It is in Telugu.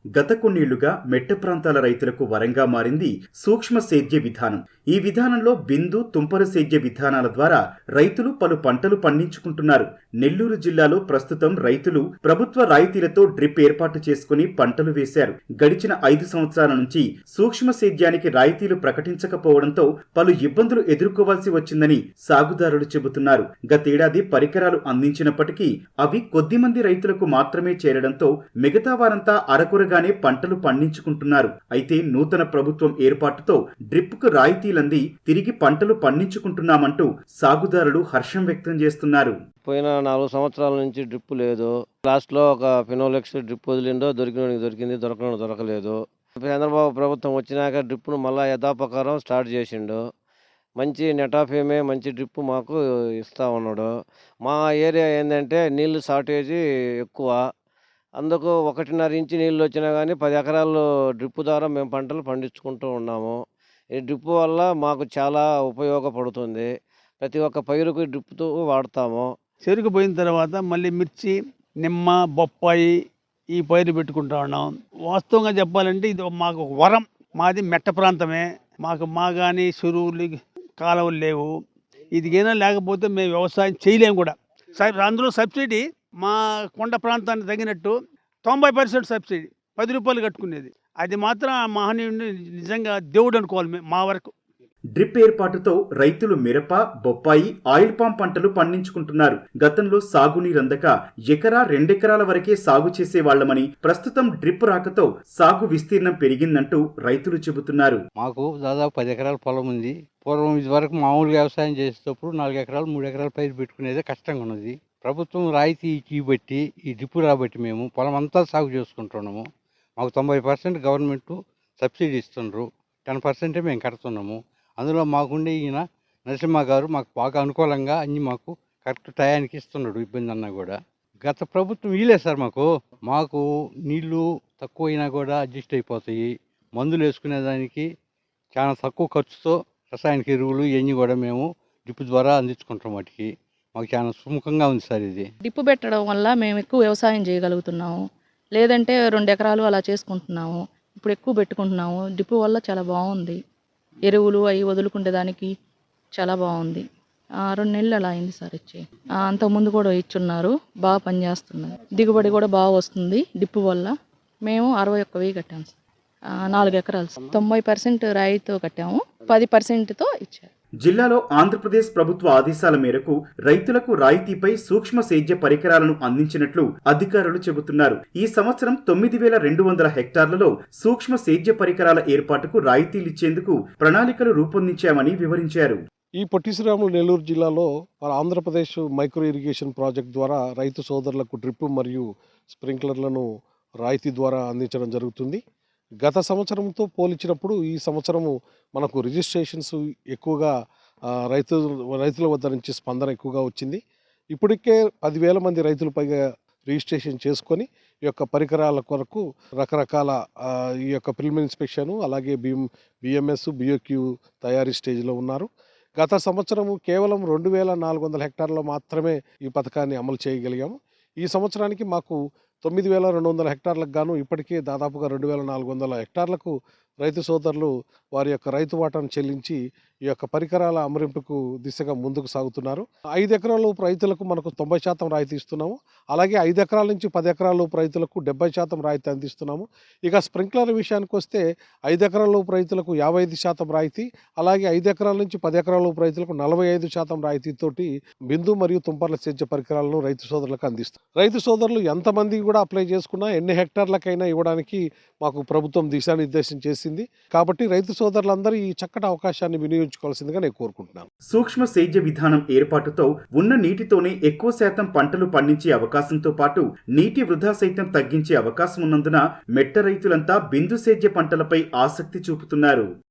గత కొన్నేళ్లుగా మెట్ట ప్రాంతాల రైతులకు వరంగా మారింది సూక్ష్మ సేద్య విధానం. ఈ విధానంలో బిందు, తుంపర సేద్య విధానాల ద్వారా రైతులు పలు పంటలు పండించుకుంటున్నారు. నెల్లూరు జిల్లాలో ప్రస్తుతం రైతులు ప్రభుత్వ రాయితీలతో డ్రిప్ ఏర్పాటు చేసుకుని పంటలు వేశారు. గడిచిన 5 సంవత్సరాల నుంచి సూక్ష్మ సేద్యానికి రాయితీలు ప్రకటించకపోవడంతో పలు ఇబ్బందులు ఎదుర్కోవాల్సి వచ్చిందని సాగుదారులు చెబుతున్నారు. గతేడాది పరికరాలు అందించినప్పటికీ అవి కొద్ది మంది రైతులకు మాత్రమే చేరడంతో మిగతా వారంతా అరకొరగానే పంటలు పండించుకుంటున్నారు. అయితే నూతన ప్రభుత్వం ఏర్పాటుతో డ్రిప్ కు రాయితీలంది తిరిగి పంటలు పండించుకుంటున్నామంటూ సాగుదారులు హర్షం వ్యక్తం చేస్తున్నారు. పోయిన 4 సంవత్సరాల నుంచి డ్రిప్ లేదు. లాస్ట్ లో ఒక ఫినోలెక్స్ డ్రిప్ వదిలిందో దొరికింది, దొరకలేదు. చంద్రబాబు ప్రభుత్వం వచ్చినాక డ్రిప్ను మళ్ళా యథాప్రకారం స్టార్ట్ చేసిండు. మంచి నెటాఫేమే మంచి డ్రిప్ మాకు ఇస్తా ఉన్నాడు. మా ఏరియా ఏంటంటే నీళ్ళు షార్టేజీ ఎక్కువ. అందుకు 1.5 ఇంచు నీళ్ళు వచ్చినా కానీ 10 ఎకరాలు డ్రిప్ ద్వారా మేము పంటలు పండించుకుంటూ ఉన్నాము. ఈ డ్రిప్ వల్ల మాకు చాలా ఉపయోగపడుతుంది. ప్రతి ఒక్క పైరుకు డ్రిప్తో వాడతాము. చెరుకు పోయిన తర్వాత మళ్ళీ మిర్చి, నిమ్మ, బొప్పాయి ఈ పైరు పెట్టుకుంటా ఉన్నాం. వాస్తవంగా చెప్పాలంటే ఇది మాకు ఒక వరం. మాది మెట్ట ప్రాంతమే. మా కానీ చెరువులు, కాలువలు లేవు. ఇదిగైనా లేకపోతే మేము వ్యవసాయం చేయలేము కూడా. అందులో సబ్సిడీ మా కొండ ప్రాంతానికి తగినట్టు 90% సబ్సిడీ, 10 రూపాయలు కట్టుకునేది. అది మాత్రం ఆ మహనీయుడిని నిజంగా దేవుడు అనుకోవాలి మా వరకు. డ్రిప్ ఏర్పాటుతో రైతులు మిరప, బొప్పాయి, ఆయిల్ పామ్ పంటలు పండించుకుంటున్నారు. గతంలో సాగునీరందక ఎకరా 2 ఎకరాల వరకే సాగు చేసేవాళ్లమని, ప్రస్తుతం డ్రిప్ రాకతో సాగు విస్తీర్ణం పెరిగిందంటూ రైతులు చెబుతున్నారు. మాకు దాదాపు 10 ఎకరాల పొలం ఉంది. పూర్వం ఇది వరకు మామూలు వ్యవసాయం చేసేటప్పుడు 4 ఎకరాలు 3 ఎకరాల పైరు పెట్టుకునేదే కష్టంగా ఉన్నది. ప్రభుత్వం రాయితీ ఇవ్వబట్టి ఈ డ్రిప్ రాబట్టి మేము పొలం అంతా సాగు చేసుకుంటున్నాము. మాకు 90% గవర్నమెంట్ సబ్సిడీ ఇస్తున్నారు. 10% మేము కడుతున్నాము. అందులో మాకుండే ఈయన నరసింహ గారు మాకు బాగా అనుకూలంగా అన్ని మాకు కరెక్ట్ టయానికి ఇస్తున్నాడు. ఇబ్బంది అన్నా కూడా గత ప్రభుత్వం వీలే సార్ మాకు నీళ్లు తక్కువైనా కూడా అడ్జస్ట్ అయిపోతాయి. మందులు వేసుకునేదానికి చాలా తక్కువ ఖర్చుతో రసాయనిక ఎరువులు ఇవన్నీ కూడా మేము డ్రిప్ ద్వారా అందించుకుంటాం. వాటికి మాకు చాలా సుముఖంగా ఉంది సార్. ఇది డ్రిప్ పెట్టడం వల్ల మేము ఎక్కువ వ్యవసాయం చేయగలుగుతున్నాము. లేదంటే 2 ఎకరాలు అలా చేసుకుంటున్నాము. ఇప్పుడు ఎక్కువ పెట్టుకుంటున్నాము. డ్రిప్ వల్ల చాలా బాగుంది. ఎరువులు అవి వదులుకుంటే దానికి చాలా బాగుంది. 2 నెలలు అలా అయింది సార్ ఇచ్చి. అంతకుముందు కూడా ఇచ్చున్నారు. బాగా పనిచేస్తున్నారు. దిగుబడి కూడా బాగా వస్తుంది. డ్రిప్ వల్ల మేము 61,000 కట్టాము సార్. 4 ఎకరాలు 90% రాయితీతో కట్టాము. 10%తో ఇచ్చారు. జిల్లాలో ఆంధ్రప్రదేశ్ ప్రభుత్వ ఆదేశాల మేరకు రైతులకు రాయితీపై సూక్ష్మ సేద్య పరికరాలను అందించినట్లు అధికారులు చెబుతున్నారు. ఈ సంవత్సరం 9,200 హెక్టార్లలో సూక్ష్మ సేద్య పరికరాల ఏర్పాటుకు రాయితీలిచ్చేందుకు ప్రణాళికలు రూపొందించామని వివరించారు. ఈ పొట్టి శ్రీరాములు నెల్లూరు జిల్లాలో ఆంధ్రప్రదేశ్ మైక్రో ఇరిగేషన్ ప్రాజెక్ట్ ద్వారా రైతు సోదరులకు డ్రిప్ మరియు స్ప్రింక్లర్లను రాయితీ ద్వారా అందించడం జరుగుతుంది. గత సంవత్సరంతో పోల్చినప్పుడు ఈ సంవత్సరము మనకు రిజిస్ట్రేషన్స్ ఎక్కువగా రైతుల వద్ద నుంచి స్పందన ఎక్కువగా వచ్చింది. ఇప్పటికే 10,000 మంది రైతుల పైగా రిజిస్ట్రేషన్ చేసుకొని ఈ యొక్క పరికరాల కొరకు రకరకాల ఈ యొక్క ప్రిలిమినరీ ఇన్స్పెక్షన్ అలాగే బిఎంఎస్, బిఓక్యూ తయారీ స్టేజ్లో ఉన్నారు. గత సంవత్సరము కేవలం 2,400 హెక్టార్లో మాత్రమే ఈ పథకాన్ని అమలు చేయగలిగాము. ఈ సంవత్సరానికి మాకు 9,200 హెక్టార్లకు గాను ఇప్పటికే దాదాపుగా 2,400 హెక్టార్లకు రైతు సోదరులు వారి యొక్క రైతు వాటాను చెల్లించి ఈ యొక్క పరికరాల అమరింపుకు దిశగా ముందుకు సాగుతున్నారు. 5 ఎకరాల లోపు రైతులకు మనకు 90% రాయితీ ఇస్తున్నాము. అలాగే 5 ఎకరాల నుంచి 10 ఎకరాల లోపు రైతులకు 70% రాయితీ అందిస్తున్నాము. ఇక స్ప్రింక్లర్ విషయానికి వస్తే 5 ఎకరాల లోపు రైతులకు 55% రాయితీ, అలాగే 5 ఎకరాల నుంచి 10 ఎకరాల లోపు రైతులకు 45% రాయితీతోటి బిందు మరియు తుంపర్ల సేద్య పరికరాలను రైతు సోదరులకు అందిస్తారు. రైతు సోదరులు ఎంతమంది కూడా అప్లై చేసుకున్నా ఎన్ని హెక్టార్లకైనా ఇవ్వడానికి మాకు ప్రభుత్వం దిశానిర్దేశం చేసింది. కాబట్టి రైతు సోదరులందరూ ఈ చక్కటి అవకాశాన్ని వినియోగించుకోవాల్సిందిగా నేను కోరుకుంటున్నాను. సూక్ష్మ సేద్య విధానం ఏర్పాటుతో ఉన్న నీటితోనే ఎక్కువ శాతం పంటలు పండించే అవకాశంతో పాటు నీటి వృధా సైతం తగ్గించే అవకాశం ఉన్నందున మెట్ట రైతులంతా బిందు సేద్య పంటలపై ఆసక్తి చూపుతున్నారు.